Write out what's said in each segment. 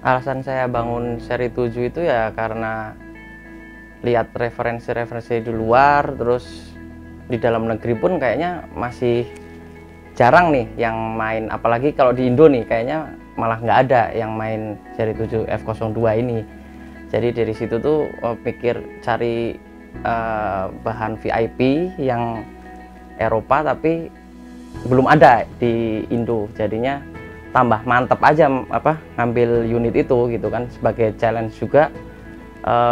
Alasan saya bangun seri 7 itu ya karena lihat referensi-referensi di luar, terus di dalam negeri pun kayaknya masih jarang nih yang main, apalagi kalau di Indo nih kayaknya malah nggak ada yang main seri 7 F02 ini. Jadi dari situ tuh pikir cari bahan VIP yang Eropa tapi belum ada di Indo, jadinya tambah mantep aja ngambil unit itu gitu kan, sebagai challenge juga.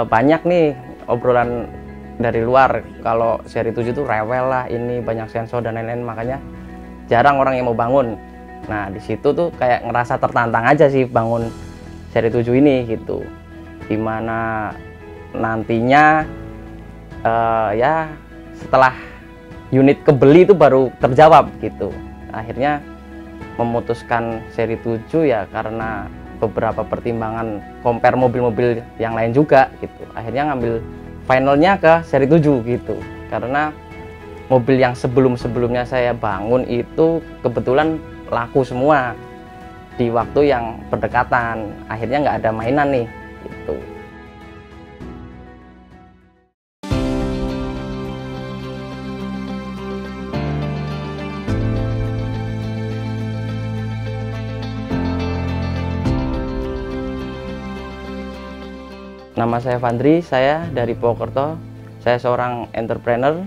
Banyak nih obrolan dari luar kalau seri 7 tuh rewel lah, ini banyak sensor dan lain-lain, makanya jarang orang yang mau bangun. Nah di situ tuh kayak ngerasa tertantang aja sih bangun seri 7 ini gitu, dimana nantinya ya setelah unit kebeli itu baru terjawab gitu. Akhirnya memutuskan seri 7 ya karena beberapa pertimbangan compare mobil-mobil yang lain juga gitu. Akhirnya ngambil finalnya ke seri 7 gitu. Karena mobil yang sebelum-sebelumnya saya bangun itu kebetulan laku semua di waktu yang berdekatan. Akhirnya nggak ada mainan nih gitu. Nama saya Fandri, saya dari Purwokerto. Saya seorang entrepreneur.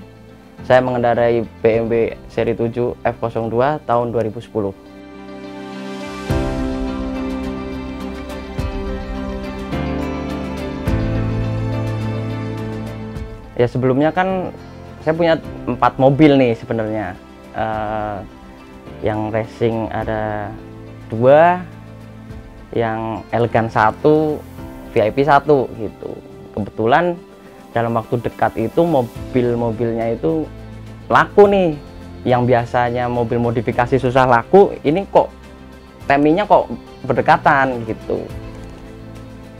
Saya mengendarai BMW seri 7 F02 tahun 2010. Ya sebelumnya kan saya punya 4 mobil nih sebenarnya. Yang racing ada 2, yang elegan 1, VIP 1 gitu. Kebetulan dalam waktu dekat itu mobil-mobilnya itu laku nih. Yang biasanya mobil modifikasi susah laku, ini kok timingnya kok berdekatan gitu.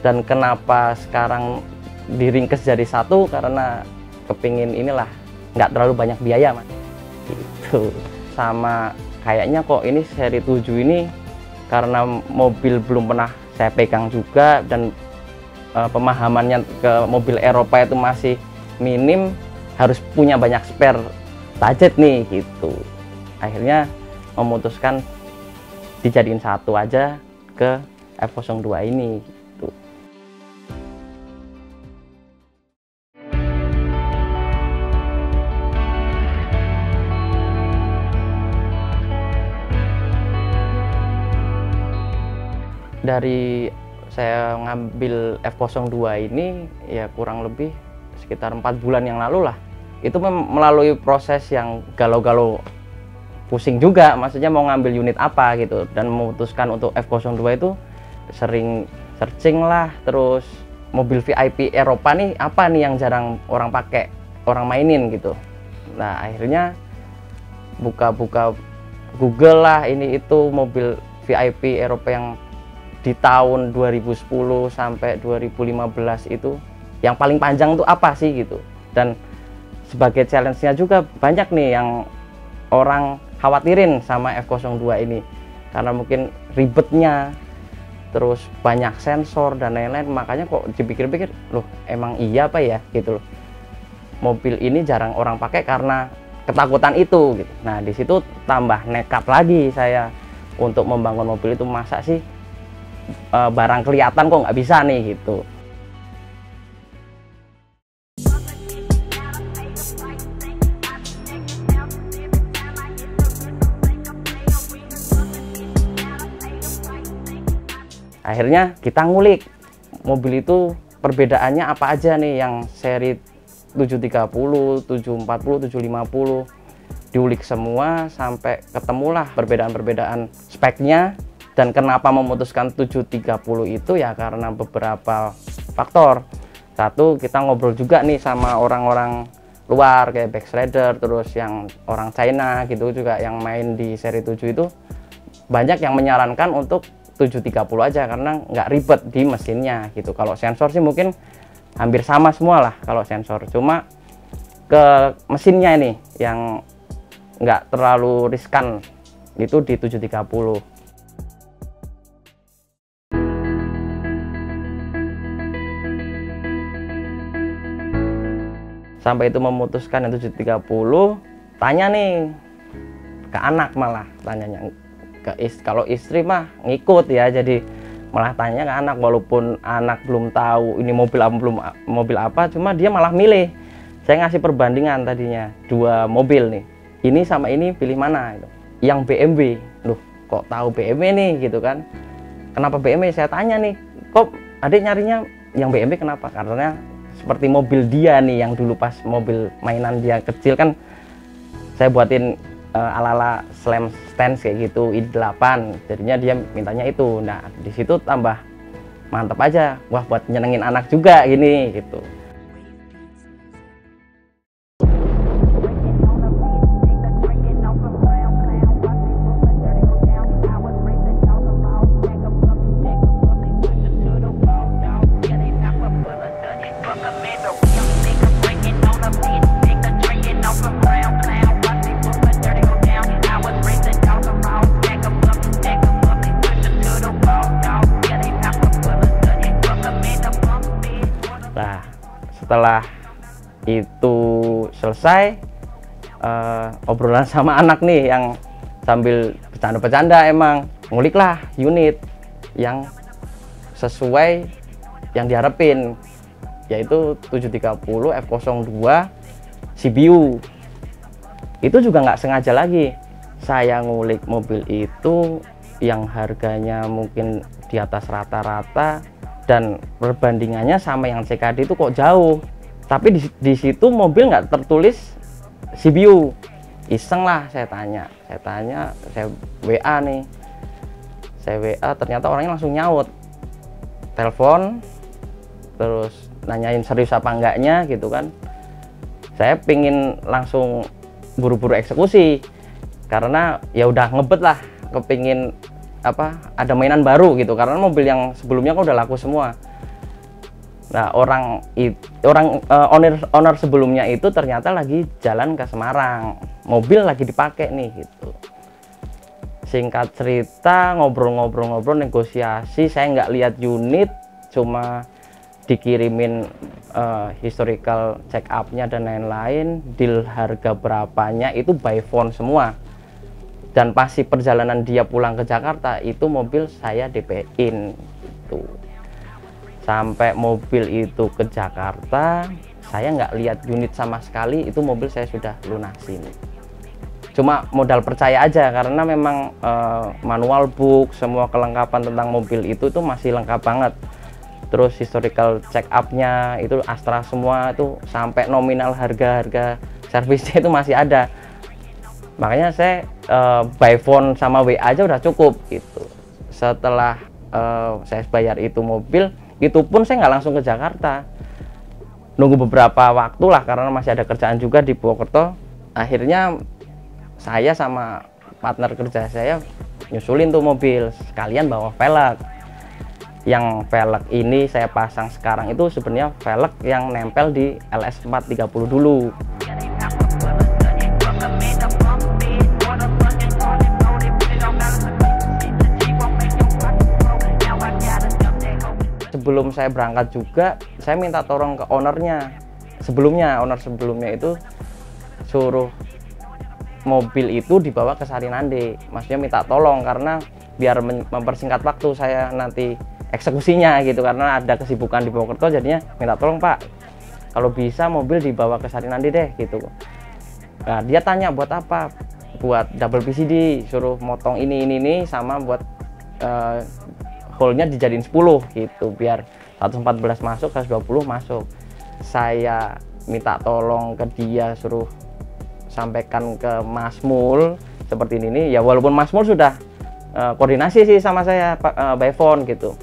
Dan kenapa sekarang diringkes jadi 1, karena kepingin inilah nggak terlalu banyak biaya Mas gitu. Sama kayaknya kok ini seri 7 ini karena mobil belum pernah saya pegang juga, dan pemahamannya ke mobil Eropa itu masih minim, harus punya banyak spare budget nih gitu. Akhirnya memutuskan dijadiin 1 aja ke F02 ini gitu. Dari saya ngambil F02 ini ya kurang lebih sekitar 4 bulan yang lalu lah. Itu melalui proses yang galau-galau, pusing juga, maksudnya mau ngambil unit apa gitu, dan memutuskan untuk F02 itu sering searching lah. Terus mobil VIP Eropa nih apa nih yang jarang orang pakai, orang mainin gitu. Nah akhirnya buka-buka Google lah, ini itu mobil VIP Eropa yang di tahun 2010 sampai 2015 itu yang paling panjang tuh apa sih gitu. Dan sebagai challenge-nya juga banyak nih yang orang khawatirin sama F02 ini, karena mungkin ribetnya, terus banyak sensor dan lain-lain. Makanya kok dipikir-pikir, loh emang iya apa ya gitu loh, mobil ini jarang orang pakai karena ketakutan itu gitu. Nah di situ tambah nekat lagi saya untuk membangun mobil itu. Masa sih barang kelihatan kok nggak bisa nih gitu. Akhirnya kita ngulik mobil itu perbedaannya apa aja nih yang seri 730, 740, 750. Diulik semua sampai ketemulah perbedaan-perbedaan speknya. Dan kenapa memutuskan 730 itu ya karena beberapa faktor. Satu, kita ngobrol juga nih sama orang-orang luar kayak Backshredder, terus yang orang China gitu juga yang main di seri 7 itu banyak yang menyarankan untuk 730 aja karena nggak ribet di mesinnya gitu. Kalau sensor sih mungkin hampir sama semua lah kalau sensor, cuma ke mesinnya ini yang nggak terlalu riskan itu di 730. sampai itu memutuskan yang 730, tanya nih ke anak, malah tanyanya kalau istri mah ngikut ya, jadi malah tanya ke anak, walaupun anak belum tahu ini mobil apa, cuma dia malah milih. Saya ngasih perbandingan tadinya 2 mobil nih, ini sama ini pilih mana gitu. Yang BMW, loh kok tahu BMW nih gitu kan, kenapa BMW? Saya tanya nih, kok adik nyarinya yang BMW kenapa? Karena seperti mobil dia nih yang dulu pas mobil mainan dia kecil kan, saya buatin ala-ala slam stance kayak gitu, i8, jadinya dia mintanya itu. Nah di situ tambah mantep aja, wah buat nyenengin anak juga gini gitu. Nah, setelah itu selesai, obrolan sama anak nih yang sambil bercanda-bercanda, emang nguliklah unit yang sesuai yang diharapin, yaitu 730 F02 CBU. Itu juga nggak sengaja lagi, saya ngulik mobil itu yang harganya mungkin di atas rata-rata, dan perbandingannya sama yang CKD itu kok jauh, tapi di situ mobil nggak tertulis CBU. Iseng lah saya tanya, saya WA nih, saya WA, ternyata orangnya langsung nyaut, telepon, terus nanyain serius apa enggaknya gitu kan. Saya pingin langsung buru-buru eksekusi, karena ya udah ngebet lah, kepingin ada mainan baru gitu, karena mobil yang sebelumnya kan udah laku semua. Nah owner sebelumnya itu ternyata lagi jalan ke Semarang, mobil lagi dipakai nih gitu. Singkat cerita, ngobrol-ngobrol negosiasi, saya nggak lihat unit, cuma dikirimin historical check up-nya dan lain-lain, deal harga berapanya itu by phone semua. Dan pasti perjalanan dia pulang ke Jakarta itu mobil saya DP-in gitu. Sampai mobil itu ke Jakarta, saya nggak lihat unit sama sekali, itu mobil saya sudah lunasin. Cuma modal percaya aja, karena memang manual book, semua kelengkapan tentang mobil itu masih lengkap banget. Terus historical check up-nya itu Astra semua, itu sampai nominal harga servisnya itu masih ada. Makanya saya by phone sama WA aja udah cukup gitu. Setelah saya bayar itu mobil, itu pun saya nggak langsung ke Jakarta, nunggu beberapa waktu lah, karena masih ada kerjaan juga di Purwokerto. Akhirnya saya sama partner kerja saya nyusulin tuh mobil, sekalian bawa velg. Yang velg ini saya pasang sekarang itu sebenarnya velg yang nempel di LS430 dulu. Sebelum saya berangkat juga, saya minta tolong ke ownernya. Owner sebelumnya itu suruh mobil itu dibawa ke Sarinande. Maksudnya minta tolong karena biar mempersingkat waktu saya nanti eksekusinya gitu, karena ada kesibukan di Purwokerto, jadinya minta tolong, Pak, kalau bisa mobil dibawa ke Sarinande deh gitu. Nah dia tanya buat apa, buat double PCD, suruh motong ini sama buat hole-nya dijadiin 10 gitu, biar 114 masuk, 120 masuk. Saya minta tolong ke dia, suruh sampaikan ke Mas Mul seperti ini ya, walaupun Mas Mul sudah koordinasi sih sama saya by phone gitu.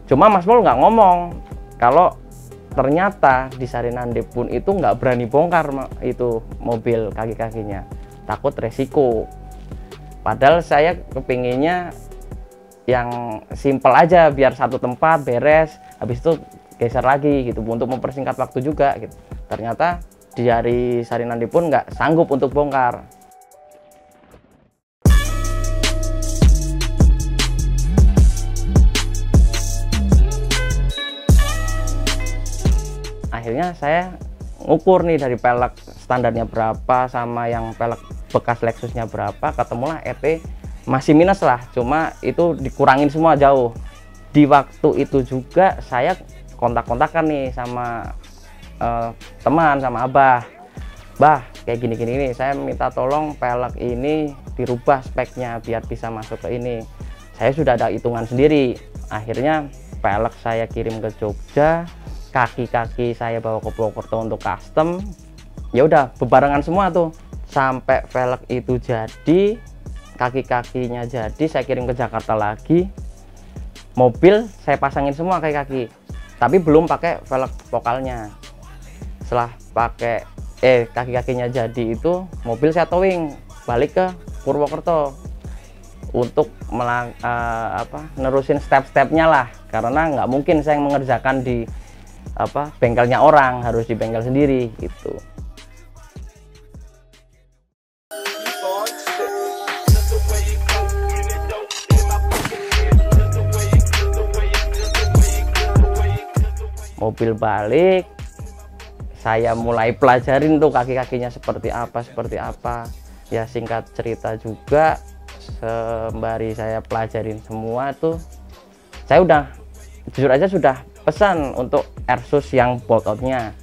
Cuma Mas Mul nggak ngomong kalau ternyata di Sarinande pun itu nggak berani bongkar itu mobil kaki-kakinya, takut resiko. Padahal saya kepinginnya yang simple aja, biar satu tempat beres, habis itu geser lagi gitu, untuk mempersingkat waktu juga gitu. Ternyata dari Sarinande pun nggak sanggup untuk bongkar. Akhirnya saya ngukur nih dari pelek standarnya berapa sama yang pelek bekas Lexusnya berapa, ketemulah EP masih minus lah, cuma itu dikurangin semua jauh. Di waktu itu juga saya kontak-kontakan nih sama teman, sama abah, bah kayak gini-gini nih, saya minta tolong pelek ini dirubah speknya biar bisa masuk ke ini. Saya sudah ada hitungan sendiri. Akhirnya pelek saya kirim ke Jogja, kaki-kaki saya bawa ke Purwokerto untuk custom. Ya udah bebarengan semua tuh sampai velg itu jadi, kaki-kakinya jadi, saya kirim ke Jakarta lagi. Mobil saya pasangin semua kaki-kaki, tapi belum pakai velg vokalnya. Setelah pakai kaki-kakinya jadi itu, mobil saya towing balik ke Purwokerto untuk nerusin step-stepnya lah, karena nggak mungkin saya mengerjakan di bengkelnya orang, harus di bengkel sendiri gitu. Mobil balik, saya mulai pelajarin tuh kaki-kakinya seperti apa. Ya singkat cerita juga, sembari saya pelajarin semua tuh, saya udah jujur aja sudah pesan untuk Airsus yang bolt outnya.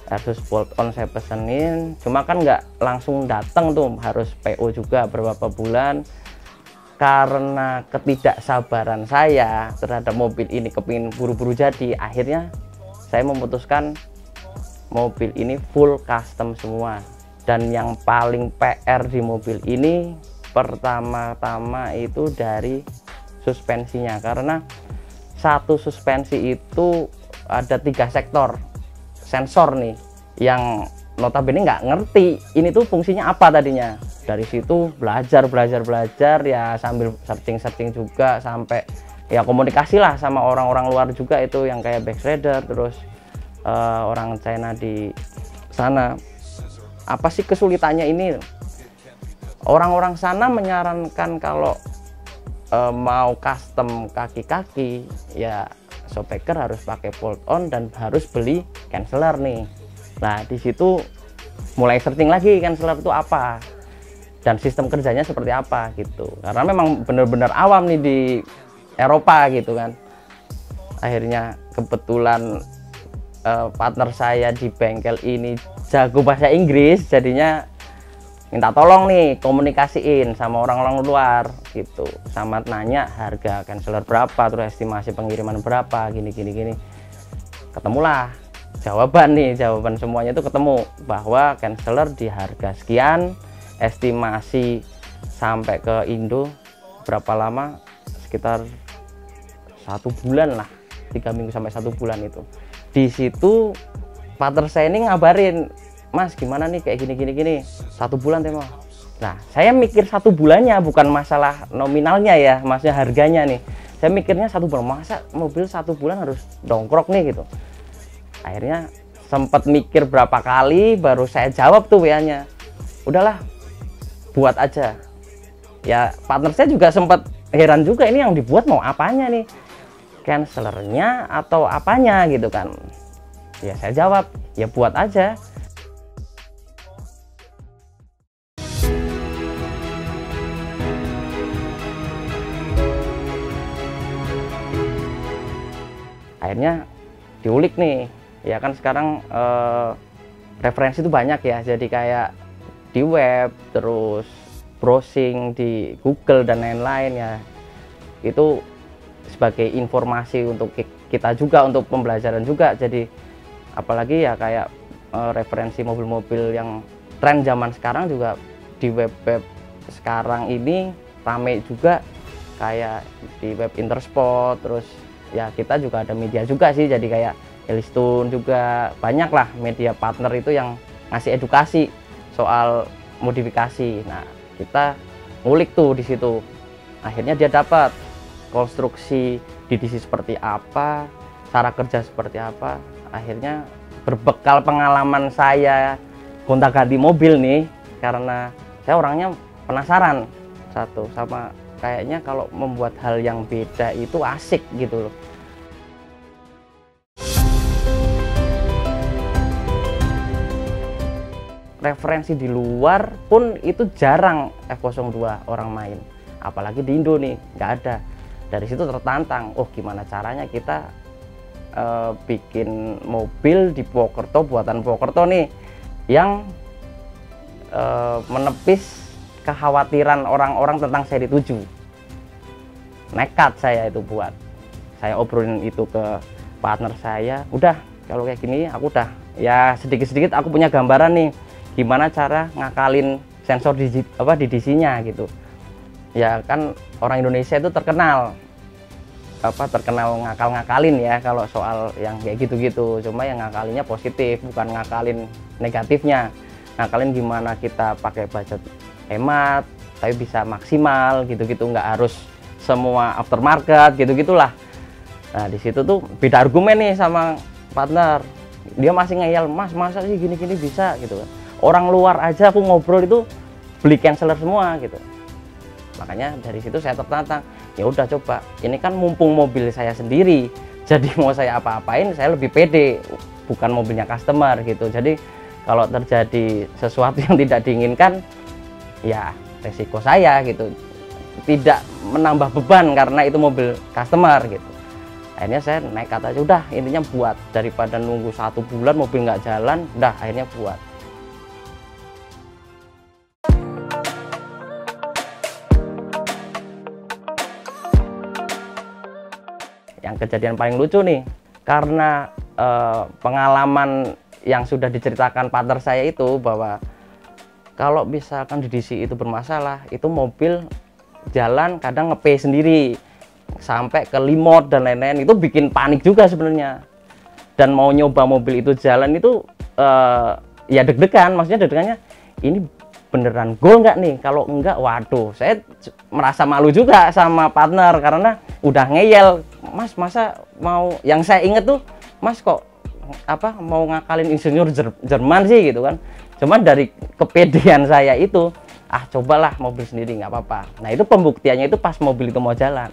Airsus bolt on saya pesenin, cuma kan nggak langsung datang tuh, harus PO juga beberapa bulan. Karena ketidaksabaran saya terhadap mobil ini, kepingin buru-buru jadi, akhirnya saya memutuskan mobil ini full custom semua. Dan yang paling PR di mobil ini pertama-tama itu dari suspensinya, karena satu suspensi itu ada 3 sektor sensor nih, yang notabene nggak ngerti ini tuh fungsinya apa tadinya. Dari situ belajar ya, sambil searching juga, sampai ya komunikasi lah sama orang-orang luar juga itu yang kayak backshredder, terus orang China di sana. Apa sih kesulitannya ini? Orang-orang sana menyarankan kalau mau custom kaki-kaki ya shockbreaker harus pakai bolt on dan harus beli canceller nih. Nah di situ mulai searching lagi canceller itu apa dan sistem kerjanya seperti apa gitu, karena memang benar-benar awam nih di Eropa gitu kan. Akhirnya kebetulan partner saya di bengkel ini jago bahasa Inggris, jadinya minta tolong nih komunikasiin sama orang-orang luar gitu, sama nanya harga canceller berapa, terus estimasi pengiriman berapa, gini. Ketemulah jawaban semuanya itu ketemu bahwa canceller di harga sekian, estimasi sampai ke Indo berapa lama, sekitar 1 bulan lah, 3 minggu sampai 1 bulan itu. Di situ partner saya ini ngabarin, Mas gimana nih kayak gini 1 bulan temo. Nah saya mikir 1 bulannya bukan masalah nominalnya ya, maksudnya harganya nih. Saya mikirnya 1 bulan, masa mobil 1 bulan harus dongkrok nih gitu. Akhirnya sempat mikir berapa kali baru saya jawab tuh WA-nya, udahlah buat aja. Ya partner saya juga sempat heran juga, ini yang dibuat mau apanya nih, cancellernya atau apanya gitu kan. Ya saya jawab ya buat aja. Akhirnya diulik nih ya kan, sekarang referensi itu banyak ya, jadi kayak di web, terus browsing di Google dan lain-lain ya, itu sebagai informasi untuk kita juga, untuk pembelajaran juga. Jadi apalagi ya kayak referensi mobil-mobil yang tren zaman sekarang juga di web-web sekarang ini rame juga, kayak di web Intersport, terus ya kita juga ada media juga sih, jadi kayak Elistone juga banyak lah media partner itu yang ngasih edukasi soal modifikasi. Nah kita ngulik tuh di situ, akhirnya dia dapat konstruksi DDC seperti apa, cara kerja seperti apa. Akhirnya berbekal pengalaman saya gonta-ganti mobil nih, karena saya orangnya penasaran satu, sama kayaknya kalau membuat hal yang beda itu asik gitu loh. referensi di luar pun itu jarang F02 orang main, apalagi di Indo nih nggak ada. Dari situ tertantang, oh gimana caranya kita bikin mobil di Purwokerto, buatan Purwokerto nih, yang menepis kekhawatiran orang-orang tentang seri 7. Nekat saya itu buat, saya obrolin itu ke partner saya, udah kalau kayak gini aku udah ya sedikit-sedikit aku punya gambaran nih gimana cara ngakalin sensor di DC-nya gitu. Ya kan orang Indonesia itu terkenal ngakal-ngakalin ya kalau soal yang kayak gitu-gitu, cuma yang ngakalinnya positif, bukan ngakalin negatifnya. Ngakalin gimana kita pakai budget hemat tapi bisa maksimal gitu-gitu, nggak harus semua aftermarket gitu-gitulah. Nah di situ tuh beda argumen nih sama partner, dia masih ngeyel, mas masa sih gini-gini bisa gitu kan, orang luar aja aku ngobrol itu beli canceler semua gitu. Makanya dari situ saya tertantang, ya udah coba, ini kan mumpung mobil saya sendiri, jadi mau saya apa-apain saya lebih pede, bukan mobilnya customer gitu. Jadi kalau terjadi sesuatu yang tidak diinginkan ya resiko saya gitu, tidak menambah beban karena itu mobil customer gitu. Akhirnya saya nekat aja, udah intinya buat, daripada nunggu 1 bulan mobil nggak jalan, udah akhirnya buat. Yang kejadian paling lucu nih, karena pengalaman yang sudah diceritakan partner saya itu, bahwa kalau misalkan di DC itu bermasalah, itu mobil jalan kadang nge-P sendiri sampai ke limot dan lain-lain, itu bikin panik juga sebenarnya. Dan mau nyoba mobil itu jalan itu ya deg-degan, maksudnya deg-degannya ini beneran goal nggak nih, kalau enggak waduh saya merasa malu juga sama partner karena udah ngeyel, mas masa mau, yang saya inget tuh mas kok mau ngakalin insinyur Jerman sih gitu kan. Cuman dari kepedean saya itu, cobalah mobil sendiri nggak apa-apa. Nah itu pembuktiannya itu pas mobil itu mau jalan,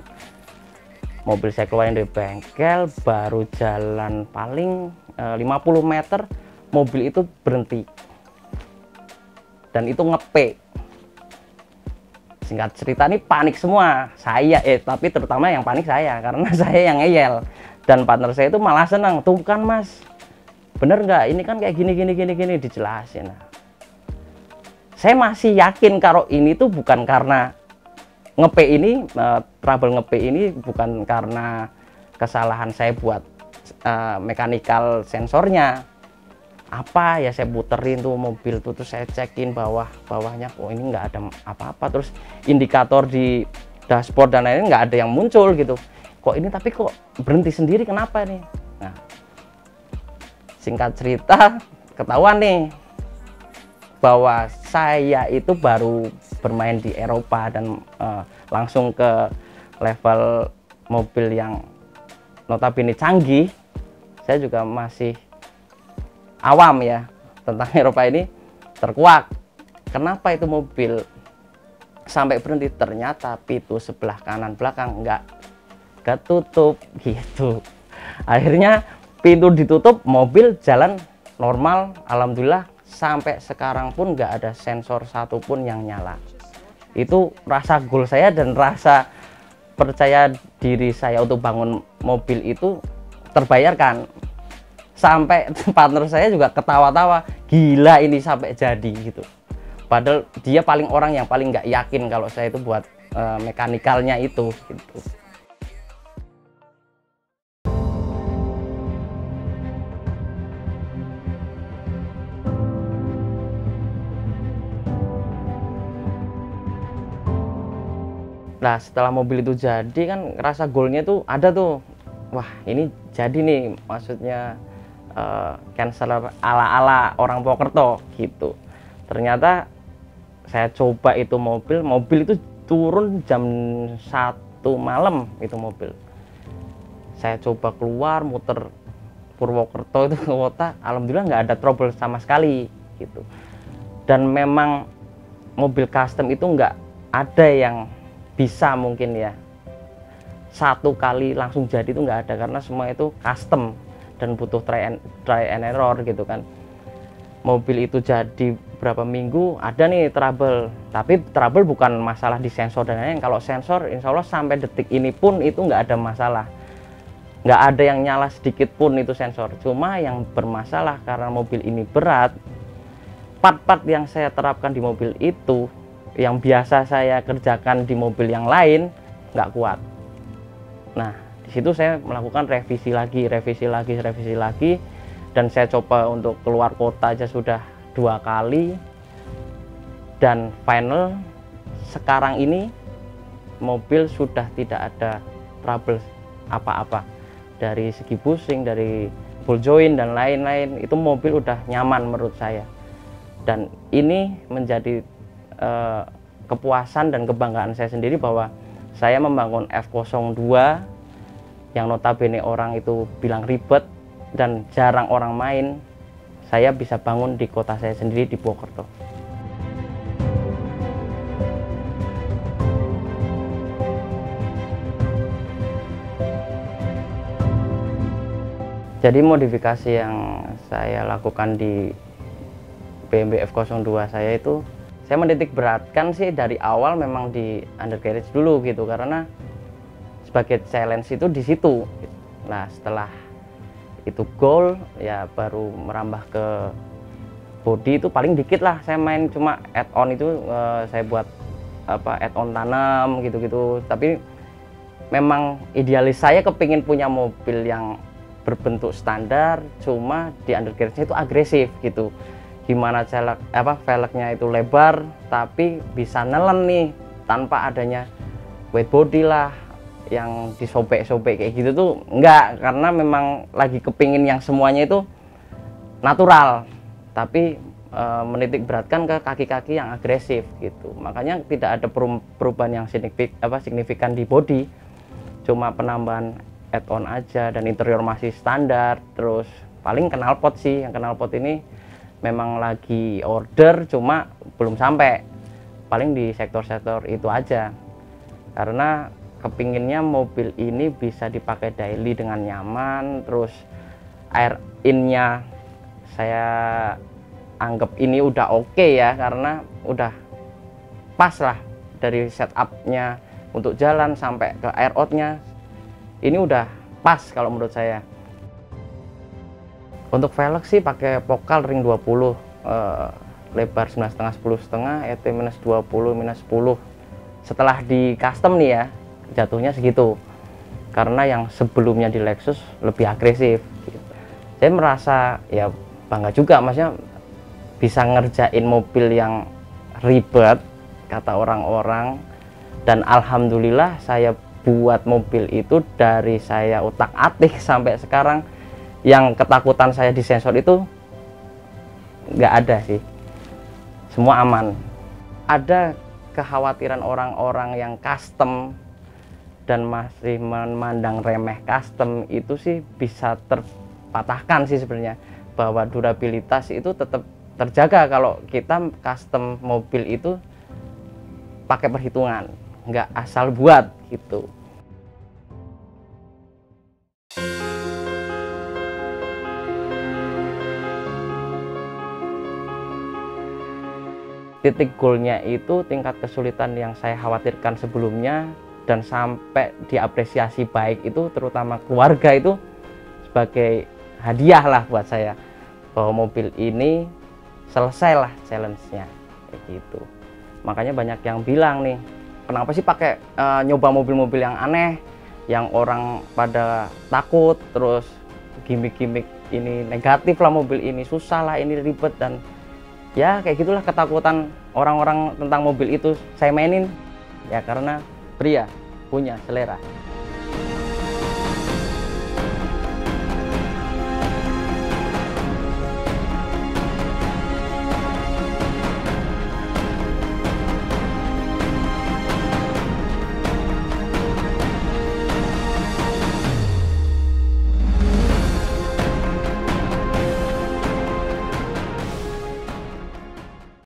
mobil saya keluarin dari bengkel, baru jalan paling 50 meter mobil itu berhenti dan itu nge-P. Singkat cerita nih panik semua saya, tapi terutama yang panik saya karena saya yang ngeyel, dan partner saya itu malah senang, tuh kan mas bener nggak ini kan kayak gini dijelasin. Nah, saya masih yakin kalau ini tuh bukan karena nge-P ini, trouble nge-P ini bukan karena kesalahan saya buat mekanikal sensornya. Apa ya, saya puterin tuh mobil tuh, terus saya cekin bawahnya, oh ini nggak ada apa-apa, terus indikator di dashboard dan lain-lain nggak ada yang muncul gitu, kok ini tapi kok berhenti sendiri, kenapa nih. Nah singkat cerita ketahuan nih bahwa saya itu baru bermain di Eropa dan langsung ke level mobil yang notabene canggih. Saya juga masih awam ya tentang Eropa ini, terkuak kenapa itu mobil sampai berhenti, ternyata pintu sebelah kanan belakang nggak ketutup gitu. Akhirnya pintu ditutup, mobil jalan normal, alhamdulillah. Sampai sekarang pun nggak ada sensor satupun yang nyala. Itu rasa goal saya dan rasa percaya diri saya untuk bangun mobil itu terbayarkan. Sampai partner saya juga ketawa-tawa, gila ini sampai jadi gitu. Padahal dia orang yang paling nggak yakin kalau saya itu buat mekanikalnya itu gitu. Nah setelah mobil itu jadi kan rasa goalnya tuh ada tuh, wah ini jadi nih, maksudnya canceler ala-ala orang Purwokerto gitu. Ternyata saya coba itu mobil itu turun jam 1 malam itu mobil. Saya coba keluar muter Purwokerto itu ke kota, alhamdulillah nggak ada trouble sama sekali gitu. Dan memang mobil custom itu nggak ada yang bisa mungkin ya 1 kali langsung jadi, itu nggak ada, karena semua itu custom dan butuh try and error gitu kan. Mobil itu jadi beberapa minggu ada nih trouble, tapi trouble bukan masalah di sensor dan lain-lain. Kalau sensor insya Allah sampai detik ini pun itu nggak ada masalah, nggak ada yang nyala sedikit pun itu sensor. Cuma yang bermasalah karena mobil ini berat, part-part yang saya terapkan di mobil itu yang biasa saya kerjakan di mobil yang lain nggak kuat. Nah, di situ saya melakukan revisi lagi, dan saya coba untuk keluar kota aja sudah 2 kali, dan final sekarang ini mobil sudah tidak ada trouble apa-apa dari segi bushing, dari ball joint dan lain-lain. Itu mobil udah nyaman menurut saya, dan ini menjadi kepuasan dan kebanggaan saya sendiri bahwa saya membangun F02 yang notabene orang itu bilang ribet dan jarang orang main, saya bisa bangun di kota saya sendiri di Purwokerto. Jadi modifikasi yang saya lakukan di BMW F02 saya itu, saya menitik beratkan sih dari awal memang di undercarriage dulu gitu, karena sebagai challenge itu di situ. Nah, setelah itu goal ya baru merambah ke body, itu paling dikit lah saya main, cuma add-on itu saya buat add-on tanam gitu-gitu. Tapi memang idealis saya kepingin punya mobil yang berbentuk standar, cuma di undercarriage-nya itu agresif gitu. Gimana velgnya itu lebar tapi bisa nelen nih tanpa adanya wide body lah yang disobek-sobek kayak gitu tuh enggak, karena memang lagi kepingin yang semuanya itu natural, tapi menitik beratkan ke kaki-kaki yang agresif gitu. Makanya tidak ada perubahan yang signifikan di body, cuma penambahan add-on aja, dan interior masih standar. Terus paling knalpot sih, yang knalpot ini memang lagi order cuma belum sampai, paling di sektor-sektor itu aja, karena kepinginnya mobil ini bisa dipakai daily dengan nyaman. Terus air in-nya saya anggap ini udah oke ya, karena udah pas lah dari setupnya untuk jalan sampai ke air out-nya, ini udah pas kalau menurut saya. Untuk velg sih pakai Pokal ring 20, lebar 9,5 10,5, ET -20 -10. Setelah di custom nih ya, jatuhnya segitu, karena yang sebelumnya di Lexus lebih agresif gitu. Saya merasa ya bangga juga, maksudnya bisa ngerjain mobil yang ribet kata orang-orang, dan alhamdulillah saya buat mobil itu dari saya utak-atik sampai sekarang. Yang ketakutan saya di sensor itu nggak ada sih, semua aman. Ada kekhawatiran orang-orang yang custom dan masih memandang remeh custom, itu sih bisa terpatahkan sih sebenarnya, bahwa durabilitas itu tetap terjaga kalau kita custom mobil itu pakai perhitungan, nggak asal buat gitu. Titik goalnya itu tingkat kesulitan yang saya khawatirkan sebelumnya, dan sampai diapresiasi baik itu terutama keluarga, itu sebagai hadiah lah buat saya, bahwa mobil ini selesailah challenge-nya kayak gitu. Makanya banyak yang bilang nih, kenapa sih pakai nyoba mobil-mobil yang aneh, yang orang pada takut, terus gimmick-gimmick ini negatif lah, mobil ini susah lah, ini ribet, dan ya kayak gitulah ketakutan orang-orang tentang mobil itu saya mainin ya, karena pria punya selera.